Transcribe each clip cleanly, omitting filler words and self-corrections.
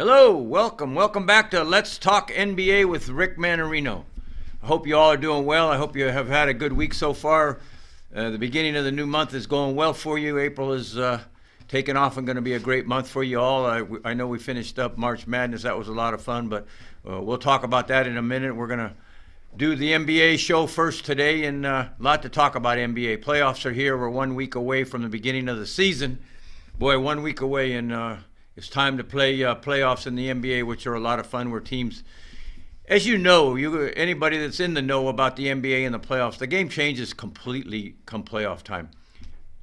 Hello, welcome back to Let's Talk NBA with Rick Manarino. I hope you all are doing well. I hope you have had a good week so far. The beginning of the new month is going well for you. April is taking off and going to be a great month for you all. I know we finished up March Madness. That was a lot of fun, but we'll talk about that in a minute. We're going to do the NBA show first today, and a lot to talk about NBA. Playoffs are here. We're 1 week away from the beginning of the season. Boy, 1 week away, and it's time to play playoffs in the NBA, which are a lot of fun, where teams, as you know, anybody that's in the know about the NBA and the playoffs, the game changes completely come playoff time.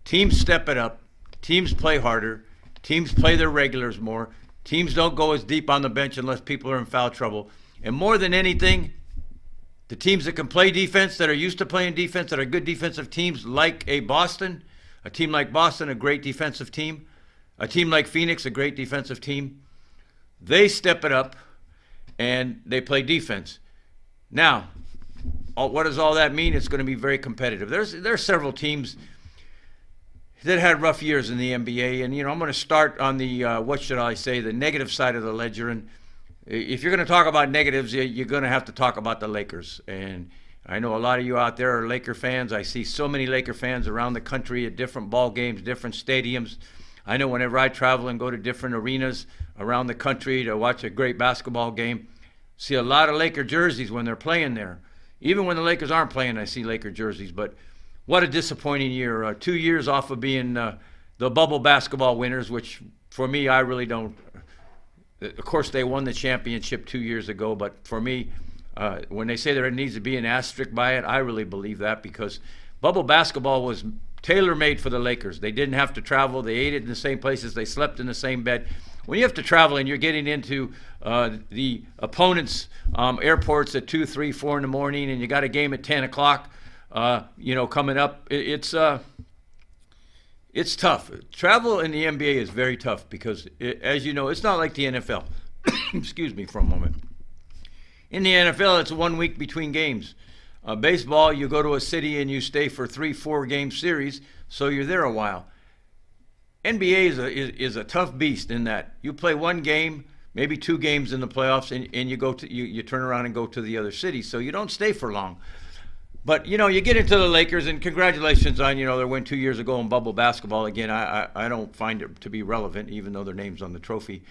Teams step it up. Teams play harder. Teams play their regulars more. Teams don't go as deep on the bench unless people are in foul trouble. And more than anything, the teams that can play defense, that are used to playing defense, that are good defensive teams, like a team like Boston, a great defensive team, a team like Phoenix, a great defensive team, they step it up and they play defense. Now, what does all that mean? It's going to be very competitive. There are several teams that had rough years in the NBA, and I'm going to start on the the negative side of the ledger. And if you're going to talk about negatives, you're going to have to talk about the Lakers. And I know a lot of you out there are Laker fans. I see so many Laker fans around the country at different ball games, different stadiums. I know whenever I travel and go to different arenas around the country to watch a great basketball game, see a lot of Laker jerseys when they're playing there. Even when the Lakers aren't playing, I see Laker jerseys. But what a disappointing year. 2 years off of being the bubble basketball winners, which for me, I really don't. Of course, they won the championship 2 years ago, but for me, when they say there needs to be an asterisk by it, I really believe that, because bubble basketball was tailor-made for the Lakers. They didn't have to travel. They ate it in the same places. They slept in the same bed. When you have to travel and you're getting into the opponent's airports at 2, 3, 4 in the morning, and you got a game at 10 o'clock, coming up, it's tough. Travel in the NBA is very tough because, as you know, it's not like the NFL. Excuse me for a moment. In the NFL, it's 1 week between games. Baseball, you go to a city and you stay for 3-4 game series, so you're there a while. NBA is a tough beast in that you play one game, maybe 2 games in the playoffs, and you turn around and go to the other city, so you don't stay for long. But you get into the Lakers, and congratulations on their win 2 years ago in bubble basketball. Again, I don't find it to be relevant, even though their name's on the trophy.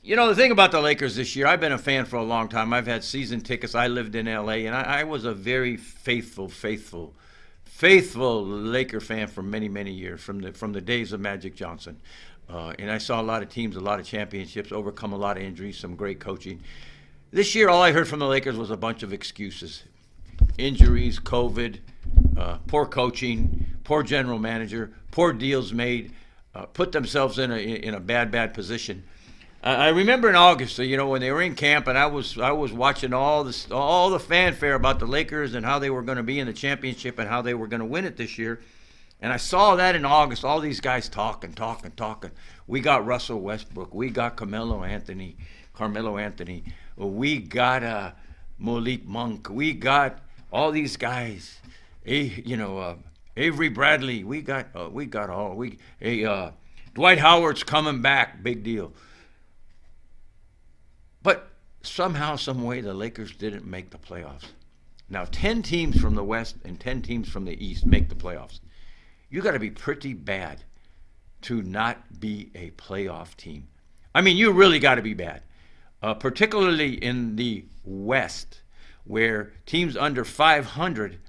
The thing about the Lakers this year, I've been a fan for a long time. I've had season tickets. I lived in L.A., and I was a very faithful Laker fan for many, many years, from the days of Magic Johnson. And I saw a lot of teams, a lot of championships, overcome a lot of injuries, some great coaching. This year, all I heard from the Lakers was a bunch of excuses. Injuries, COVID, poor coaching, poor general manager, poor deals made, put themselves in a bad position. I remember in August, when they were in camp, and I was watching all the fanfare about the Lakers and how they were going to be in the championship and how they were going to win it this year. And I saw that in August, all these guys talking. We got Russell Westbrook. We got Carmelo Anthony. We got Malik Monk. We got all these guys. Avery Bradley. Dwight Howard's coming back. Big deal. But somehow, some way, the Lakers didn't make the playoffs. Now, 10 teams from the West and 10 teams from the East make the playoffs. You got to be pretty bad to not be a playoff team. I mean, you really got to be bad, particularly in the West, where teams under 500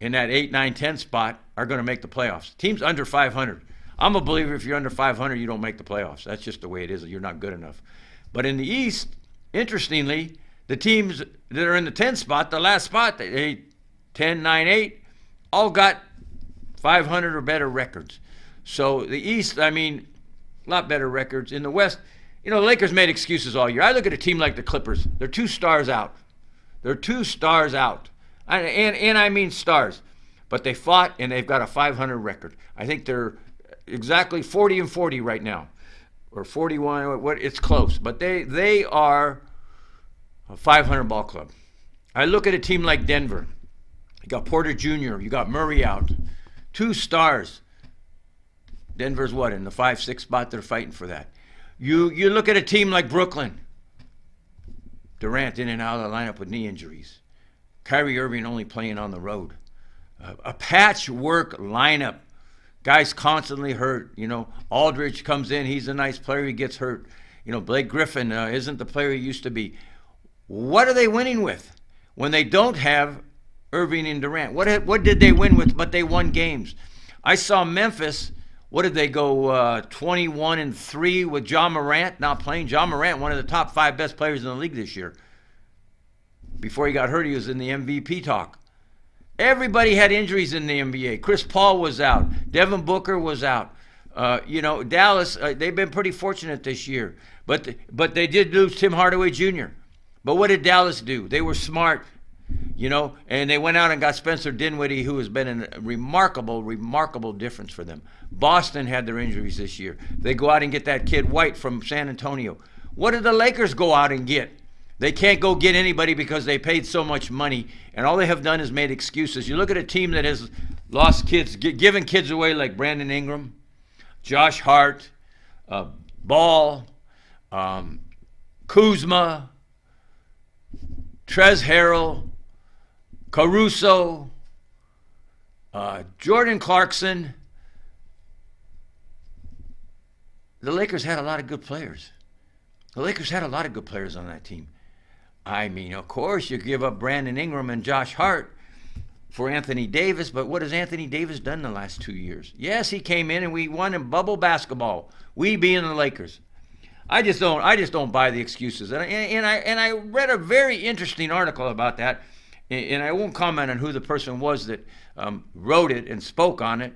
in that 8, 9, 10 spot are going to make the playoffs. Teams under 500. I'm a believer if you're under 500, you don't make the playoffs. That's just the way it is. You're not good enough. But in the East, interestingly, the teams that are in the 10 spot, the last spot, 10, 9, 8, all got 500 or better records. So the East, a lot better records. In the West, the Lakers made excuses all year. I look at a team like the Clippers. They're 2 stars out. And I mean stars. But they fought, and they've got a 500 record. I think they're exactly 40-40 right now. Or 41, it's close. But they are a 500 ball club. I look at a team like Denver. You got Porter Jr., you got Murray out. 2 stars. Denver's in the 5-6 spot? They're fighting for that. You look at a team like Brooklyn. Durant in and out of the lineup with knee injuries. Kyrie Irving only playing on the road. A patchwork lineup. Guys constantly hurt. Aldridge comes in. He's a nice player. He gets hurt. Blake Griffin isn't the player he used to be. What are they winning with when they don't have Irving and Durant? What did they win with? But they won games. I saw Memphis. What did they go 21-3 with Ja Morant not playing? Ja Morant, one of the top 5 best players in the league this year. Before he got hurt, he was in the MVP talk. Everybody had injuries in the NBA. Chris Paul was out. Devin Booker was out. Dallas, they've been pretty fortunate this year. But they did lose Tim Hardaway Jr. But what did Dallas do? They were smart, and they went out and got Spencer Dinwiddie, who has been a remarkable, remarkable difference for them. Boston had their injuries this year. They go out and get that kid White from San Antonio. What did the Lakers go out and get? They can't go get anybody because they paid so much money, and all they have done is made excuses. You look at a team that has lost kids, given kids away like Brandon Ingram, Josh Hart, Ball, Kuzma, Trez Harrell, Caruso, Jordan Clarkson. The Lakers had a lot of good players. The Lakers had a lot of good players on that team. I mean, of course, you give up Brandon Ingram and Josh Hart for Anthony Davis, but what has Anthony Davis done in the last 2 years? Yes, he came in and we won in bubble basketball. We being the Lakers. I just don't buy the excuses. And I read a very interesting article about that, and I won't comment on who the person was that wrote it and spoke on it.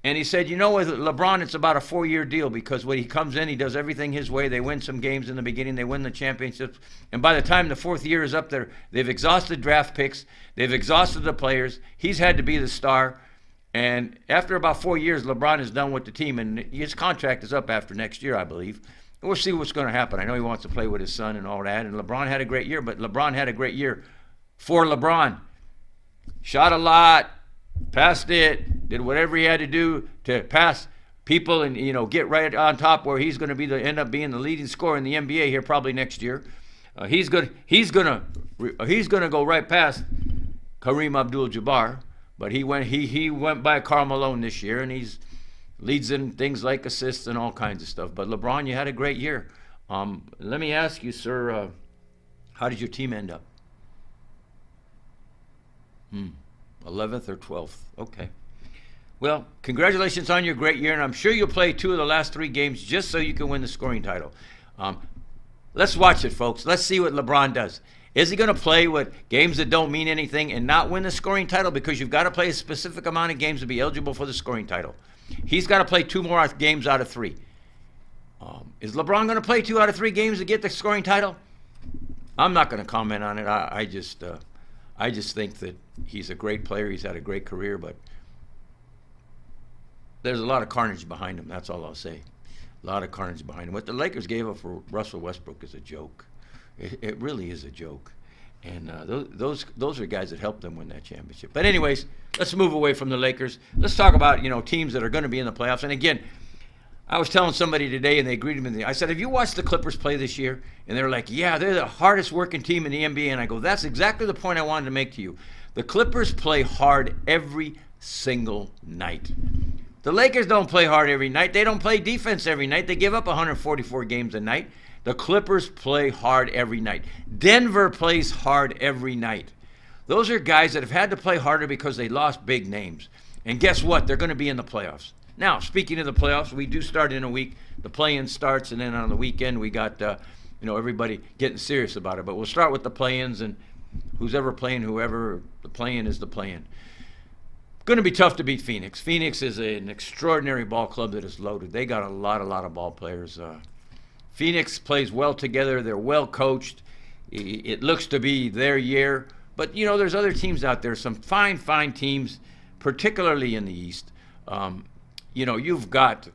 And he said, with LeBron, it's about a 4-year deal because when he comes in, he does everything his way. They win some games in the beginning. They win the championships. And by the time the 4th year is up there, they've exhausted draft picks. They've exhausted the players. He's had to be the star. And after about 4 years, LeBron is done with the team. And his contract is up after next year, I believe. And we'll see what's going to happen. I know he wants to play with his son and all that. And LeBron had a great year, but LeBron had a great year for LeBron. Shot a lot. Passed it, did whatever he had to do to pass people and get right on top where he's going to end up being the leading scorer in the NBA here probably next year. He's going to go right past Kareem Abdul-Jabbar, but he went by Karl Malone this year and he's leads in things like assists and all kinds of stuff. But LeBron, you had a great year. Let me ask you, sir, how did your team end up? 11th or 12th. Okay. Well, congratulations on your great year, and I'm sure you'll play 2 of the last 3 games just so you can win the scoring title. Let's watch it, folks. Let's see what LeBron does. Is he going to play with games that don't mean anything and not win the scoring title? Because you've got to play a specific amount of games to be eligible for the scoring title. He's got to play 2 more games out of 3. Is LeBron going to play 2 out of 3 games to get the scoring title? I'm not going to comment on it. I just think that he's a great player. He's had a great career, but there's a lot of carnage behind him. That's all I'll say. A lot of carnage behind him. What the Lakers gave up for Russell Westbrook is a joke. It really is a joke. And those are guys that helped them win that championship. But anyways, let's move away from the Lakers. Let's talk about teams that are going to be in the playoffs. And again, I was telling somebody today, and they agreed with me. I said, have you watched the Clippers play this year? And they were like, yeah, they're the hardest working team in the NBA. And I go, that's exactly the point I wanted to make to you. The Clippers play hard every single night. The Lakers don't play hard every night. They don't play defense every night. They give up 144 games a night. The Clippers play hard every night. Denver plays hard every night. Those are guys that have had to play harder because they lost big names. And guess what? They're going to be in the playoffs. Now, speaking of the playoffs, we do start in a week. The play-in starts, and then on the weekend we got everybody getting serious about it. But we'll start with the play-ins, and who's ever playing whoever, the play-in is the play-in. Going to be tough to beat Phoenix. Phoenix is an extraordinary ball club that is loaded. They got a lot of ball players. Phoenix plays well together. They're well coached. It looks to be their year. But, there's other teams out there, some fine teams, particularly in the East. You've got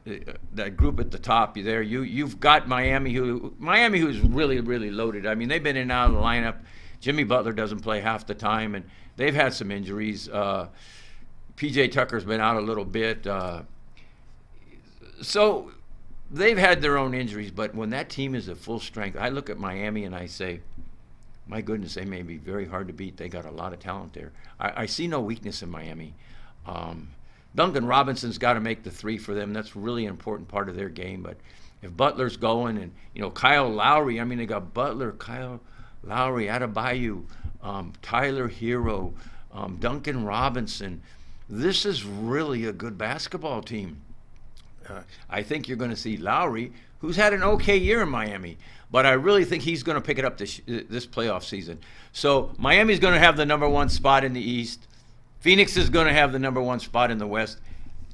that group at the top there. You've got Miami, who's really, really loaded. I mean, they've been in and out of the lineup. Jimmy Butler doesn't play half the time, and they've had some injuries. P.J. Tucker's been out a little bit. So they've had their own injuries, but when that team is at full strength, I look at Miami and I say, my goodness, they may be very hard to beat. They got a lot of talent there. I see no weakness in Miami. Duncan Robinson's got to make the three for them. That's really an important part of their game. But if Butler's going and, Kyle Lowry, I mean, they got Butler, Kyle Lowry, Adebayo, Tyler Hero, Duncan Robinson. This is really a good basketball team. I think you're going to see Lowry, who's had an okay year in Miami, but I really think he's going to pick it up this playoff season. So Miami's going to have the number one spot in the East. Phoenix is going to have the number one spot in the West.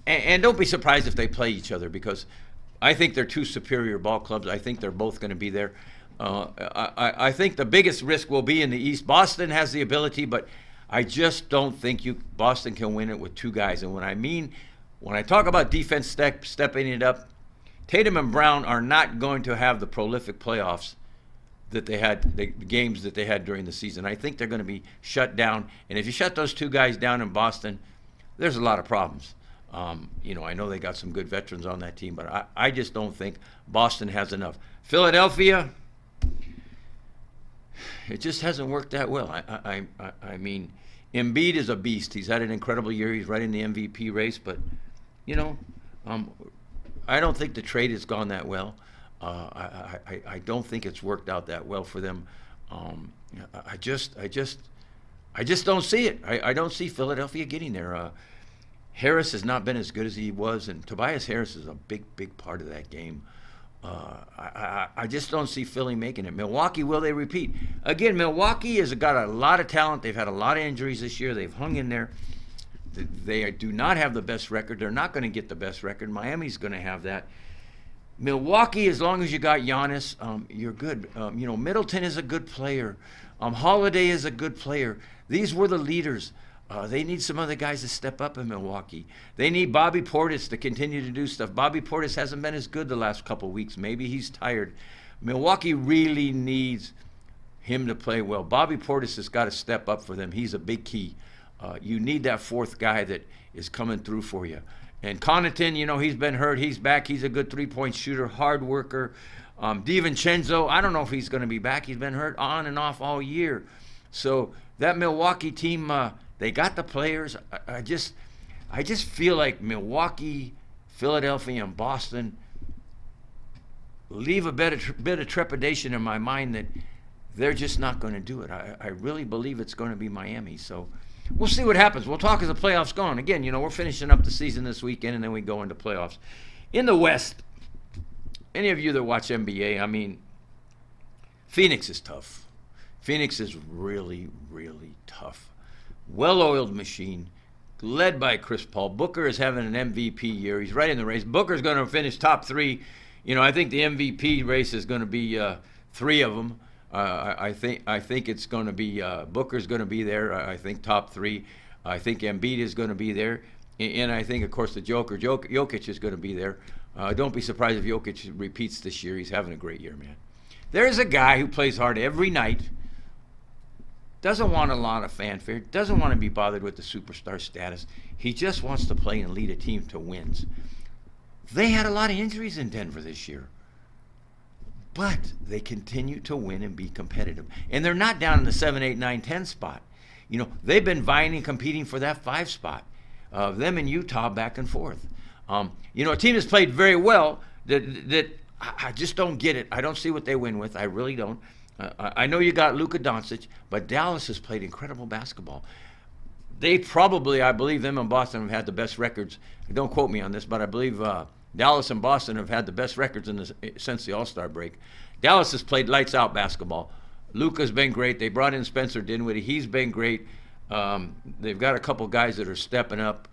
And don't be surprised if they play each other, because I think they're two superior ball clubs. I think they're both going to be there. I think the biggest risk will be in the East. Boston has the ability, but I just don't think Boston can win it with two guys. And when I talk about defense stepping it up, Tatum and Brown are not going to have the prolific playoffs that they had, the games that they had during the season. I think they're going to be shut down. And if you shut those two guys down in Boston, there's a lot of problems. I know they got some good veterans on that team, but I just don't think Boston has enough. Philadelphia, it just hasn't worked that well. I mean, Embiid is a beast. He's had an incredible year. He's right in the MVP race, but I don't think the trade has gone that well. I don't think it's worked out that well for them. I just don't see it. I don't see Philadelphia getting there. Harris has not been as good as he was, and Tobias Harris is a big part of that game. I just don't see Philly making it. Milwaukee, will they repeat? Again, Milwaukee has got a lot of talent. They've had a lot of injuries this year. They've hung in there. They do not have the best record. They're not going to get the best record. Miami's going to have that. Milwaukee, as long as you got Giannis, you're good. Middleton is a good player. Holiday is a good player. These were the leaders. They need some other guys to step up in Milwaukee. They need Bobby Portis to continue to do stuff. Bobby Portis hasn't been as good the last couple of weeks. Maybe he's tired. Milwaukee really needs him to play well. Bobby Portis has got to step up for them. He's a big key. You need that fourth guy that is coming through for you. And Connaughton, he's been hurt. He's back. He's a good three-point shooter, hard worker. DiVincenzo, I don't know if he's going to be back. He's been hurt on and off all year. So that Milwaukee team, they got the players. I just feel like Milwaukee, Philadelphia, and Boston leave a bit of trepidation in my mind that they're just not going to do it. I really believe it's going to be Miami. So we'll see what happens. We'll talk as the playoffs go on. Again, we're finishing up the season this weekend, and then we go into playoffs. In the West, any of you that watch NBA, I mean, Phoenix is tough. Phoenix is really, really tough. Well-oiled machine, led by Chris Paul. Booker is having an MVP year. He's right in the race. Booker's going to finish top three. I think the MVP race is going to be three of them. I think it's going to be Booker's going to be there. I think top three. I think Embiid is going to be there, and I think, of course, the Jokic is going to be there. Don't be surprised if Jokic repeats this year. He's having a great year, man. There's a guy who plays hard every night. Doesn't want a lot of fanfare. Doesn't want to be bothered with the superstar status. He just wants to play and lead a team to wins. They had a lot of injuries in Denver this year, but they continue to win and be competitive. And they're not down in the 7, 8, 9, 10 spot. They've been vying and competing for that 5 spot. Them and Utah back and forth. A team that's played very well that I just don't get it. I don't see what they win with. I really don't. I know you got Luka Doncic, but Dallas has played incredible basketball. They probably, I believe, them and Boston have had the best records. Don't quote me on this, but I believe Dallas and Boston have had the best records since the All-Star break. Dallas has played lights-out basketball. Luka's been great. They brought in Spencer Dinwiddie. He's been great. They've got a couple guys that are stepping up.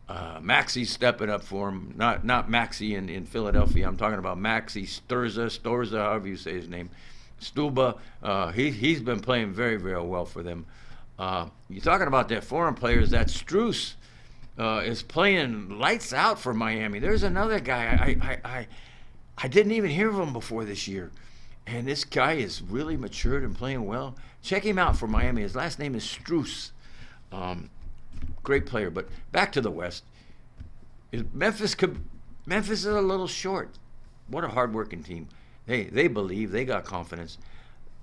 Maxi's stepping up for him. Not Maxi in Philadelphia. I'm talking about Maxi Storza, however you say his name. Stuba, he's been playing very, very well for them. You're talking about their foreign players. That Strus is playing lights out for Miami. There's another guy. I didn't even hear of him before this year. And this guy is really matured and playing well. Check him out for Miami. His last name is Strus. Great player. But back to the West. Memphis is a little short. What a hardworking team. They believe. They got confidence.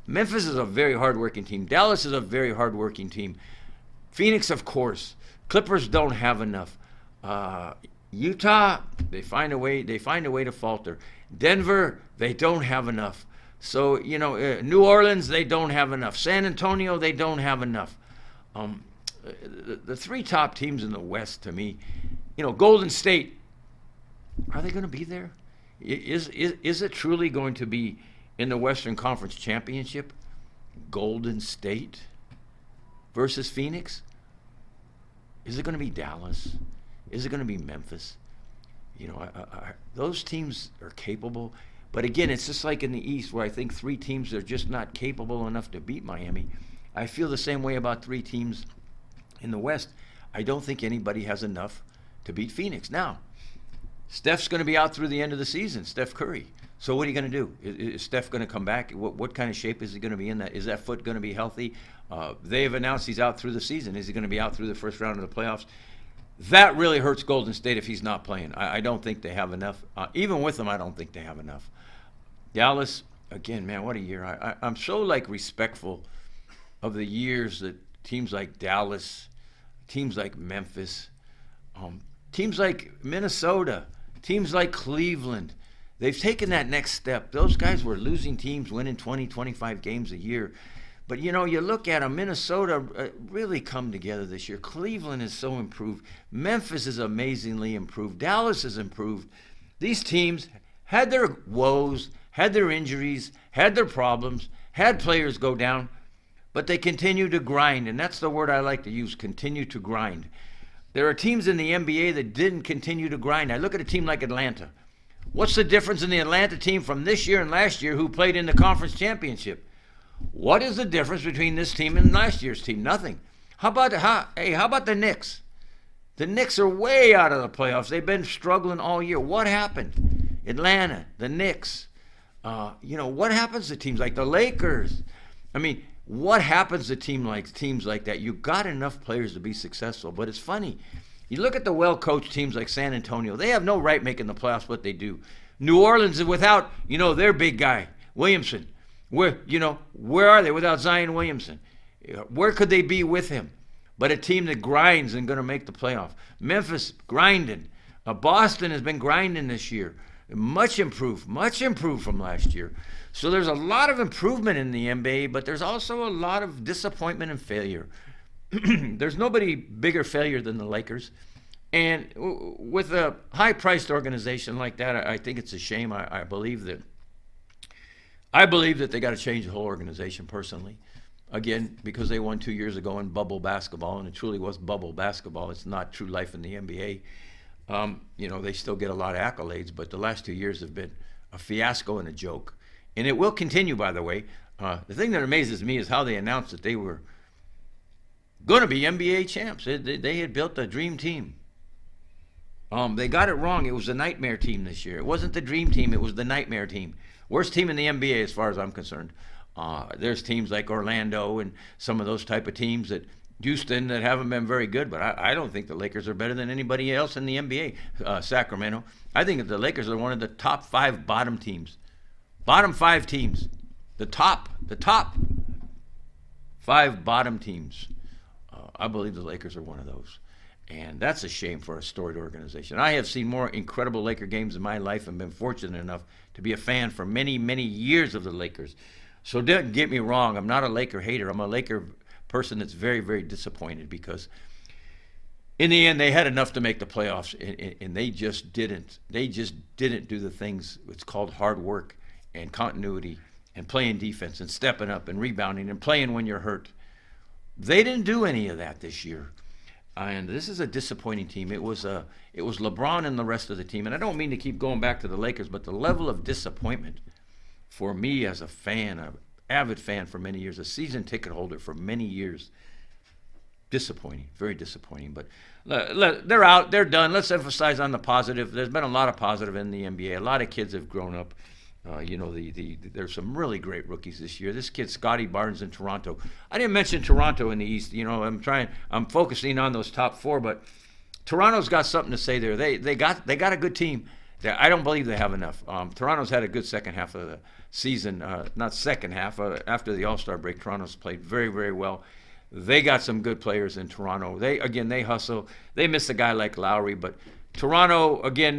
Memphis is a very hardworking team. Dallas is a very hardworking team. Phoenix, of course. Clippers don't have enough. Utah, they find a way. They find a way to falter. Denver, they don't have enough. So New Orleans, they don't have enough. San Antonio, they don't have enough. The three top teams in the West, to me, Golden State, are they going to be there? Is it truly going to be in the Western Conference Championship? Golden State versus Phoenix? Is it going to be Dallas? Is it going to be Memphis? Those teams are capable. But again, it's just like in the East where I think three teams are just not capable enough to beat Miami. I feel the same way about three teams in the West. I don't think anybody has enough to beat Phoenix. Now, Steph's going to be out through the end of the season, Steph Curry. So what are you going to do? Is Steph going to come back? What kind of shape is he going to be in? Is that foot going to be healthy? They have announced he's out through the season. Is he going to be out through the first round of the playoffs? That really hurts Golden State if he's not playing. I don't think they have enough. Even with them, I don't think they have enough. Dallas, again, man, what a year. I'm so respectful of the years that teams like Dallas, teams like Memphis, teams like Minnesota, teams like Cleveland, they've taken that next step. Those guys were losing teams, winning 20, 25 games a year. But, you look at them, Minnesota really come together this year. Cleveland is so improved. Memphis is amazingly improved. Dallas is improved. These teams had their woes, had their injuries, had their problems, had players go down, but they continue to grind, and that's the word I like to use, continue to grind. There are teams in the NBA that didn't continue to grind. I look at a team like Atlanta. What's the difference in the Atlanta team from this year and last year who played in the conference championship? What is the difference between this team and last year's team? Nothing. How about the Knicks? The Knicks are way out of the playoffs. They've been struggling all year. What happened? Atlanta, the Knicks. What happens to teams like the Lakers? What happens to teams like that? You got enough players to be successful, but it's funny. You look at the well-coached teams like San Antonio. They have no right making the playoffs, but they do. New Orleans is without, their big guy, Williamson. Where are they without Zion Williamson? Where could they be with him? But a team that grinds and going to make the playoff. Memphis grinding. Boston has been grinding this year. Much improved from last year. So there's a lot of improvement in the NBA, but there's also a lot of disappointment and failure. There's nobody bigger failure than the Lakers. And with a high-priced organization like that, I think it's a shame. I believe that they got to change the whole organization personally. Again, because they won 2 years ago in bubble basketball, and it truly was bubble basketball. It's not true life in the NBA. They still get a lot of accolades, but the last 2 years have been a fiasco and a joke. And it will continue, by the way. The thing that amazes me is how they announced that they were going to be NBA champs. They had built a dream team. They got it wrong. It was the nightmare team this year. It wasn't the dream team. It was the nightmare team. Worst team in the NBA as far as I'm concerned. There's teams like Orlando and some of those type of teams that Houston that haven't been very good, but I don't think the Lakers are better than anybody else in the NBA. Sacramento. I think that the Lakers are one of the top 5 bottom teams. Bottom 5 teams. The top 5 bottom teams. I believe the Lakers are one of those. And that's a shame for a storied organization. I have seen more incredible Laker games in my life and been fortunate enough to be a fan for many, many years of the Lakers. So don't get me wrong. I'm not a Laker hater. I'm a Laker person that's very, very disappointed because in the end they had enough to make the playoffs and they just didn't. They just didn't do the things. It's called hard work and continuity and playing defense and stepping up and rebounding and playing when you're hurt. They didn't do any of that this year. And this is a disappointing team. It was LeBron and the rest of the team. And I don't mean to keep going back to the Lakers, but the level of disappointment for me as a fan, an avid fan for many years, a season ticket holder for many years, disappointing, very disappointing. But they're out, they're done. Let's emphasize on the positive. There's been a lot of positive in the NBA. A lot of kids have grown up. There's some really great rookies this year. This kid, Scotty Barnes in Toronto. I didn't mention Toronto in the East. I'm focusing on those top 4, but Toronto's got something to say there. They got a good team. I don't believe they have enough. Toronto's had a good second half of the season. Not second half. After the All-Star break, Toronto's played very, very well. They got some good players in Toronto. They hustle. They miss a guy like Lowry, but Toronto, again,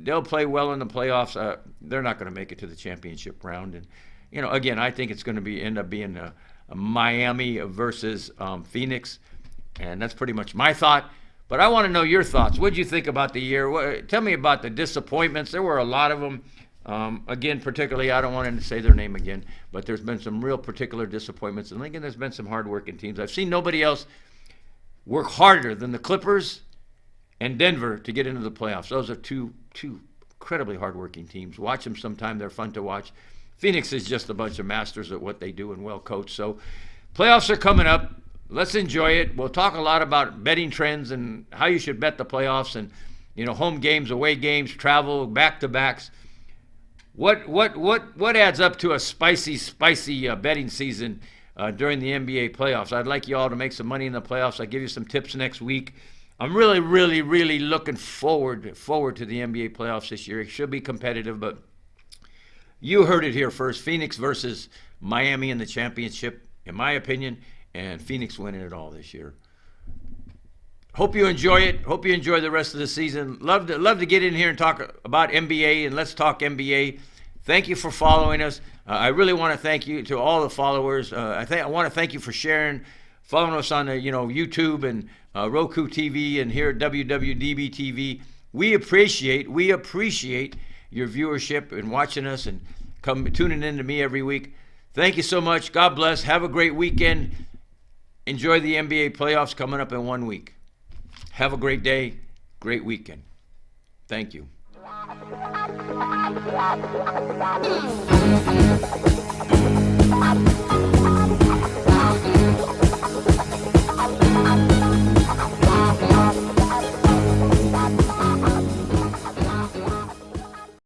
they'll play well in the playoffs. They're not going to make it to the championship round. And, again, I think it's going to end up being a Miami versus Phoenix. And that's pretty much my thought. But I want to know your thoughts. What did you think about the year? Tell me about the disappointments. There were a lot of them. Again, particularly, I don't want to say their name again, but there's been some real particular disappointments in Lincoln. There's been some hard-working teams. I've seen nobody else work harder than the Clippers and Denver to get into the playoffs. Those are two incredibly hardworking teams. Watch them sometime. They're fun to watch. Phoenix is just a bunch of masters at what they do and well coached. So playoffs are coming up. Let's enjoy it. We'll talk a lot about betting trends and how you should bet the playoffs and, home games, away games, travel, back-to-backs. What adds up to a spicy betting season during the NBA playoffs? I'd like you all to make some money in the playoffs. I'll give you some tips next week. I'm really, really, really looking forward to the NBA playoffs this year. It should be competitive, but you heard it here first. Phoenix versus Miami in the championship, in my opinion, and Phoenix winning it all this year. Hope you enjoy it. Hope you enjoy the rest of the season. Love to get in here and talk about NBA, and let's talk NBA. Thank you for following us. I really want to thank you to all the followers. I want to thank you for sharing, following us on the YouTube and Roku TV and here at WWDBTV. We appreciate your viewership and watching us and tuning in to me every week. Thank you so much. God bless. Have a great weekend. Enjoy the NBA playoffs coming up in 1 week. Have a great day, great weekend. Thank you.